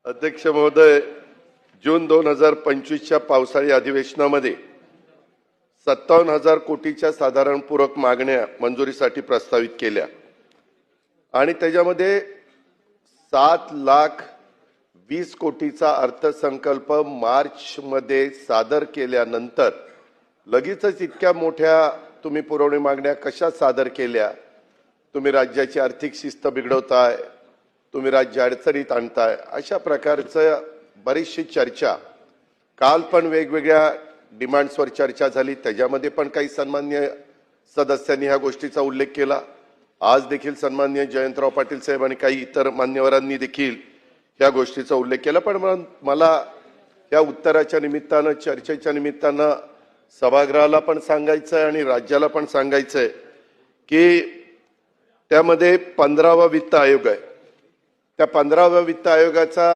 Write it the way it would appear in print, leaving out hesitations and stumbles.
अध्यक्ष महोदय, जून 2025च्या पावसाळी अधिवेशनामध्ये 57,000 कोटीच्या साधारण पूरक मागण्या मंजुरीसाठी प्रस्तावित केल्या आणि त्याच्यामध्ये 7,20,00,000 कोटीचा अर्थसंकल्प मार्च मध्ये सादर केल्यानंतर लगेचच इतक्या मोठ्या तुम्ही पुरवणी मागण्या कशा सादर केल्या? तुम्ही राज्याची आर्थिक शिस्त बिघडवताय, तुम्ही राज्य अडचणीत आणताय, अशा प्रकारचं बरीचशी चर्चा काल पण वेगवेगळ्या डिमांड्सवर चर्चा झाली। त्याच्यामध्ये पण काही सन्माननीय सदस्यांनी ह्या गोष्टीचा उल्लेख केला। आज देखील सन्माननीय जयंतराव पाटील साहेब आणि काही इतर मान्यवरांनी देखील ह्या गोष्टीचा उल्लेख केला। पण मला या उत्तराच्या निमित्तानं, चर्चेच्या निमित्तानं सभागृहाला पण सांगायचं आहे आणि राज्याला पण सांगायचं आहे की त्यामध्ये 15वा वित्त आयोग आहे। त्या 15व्या वित्त आयोगाचा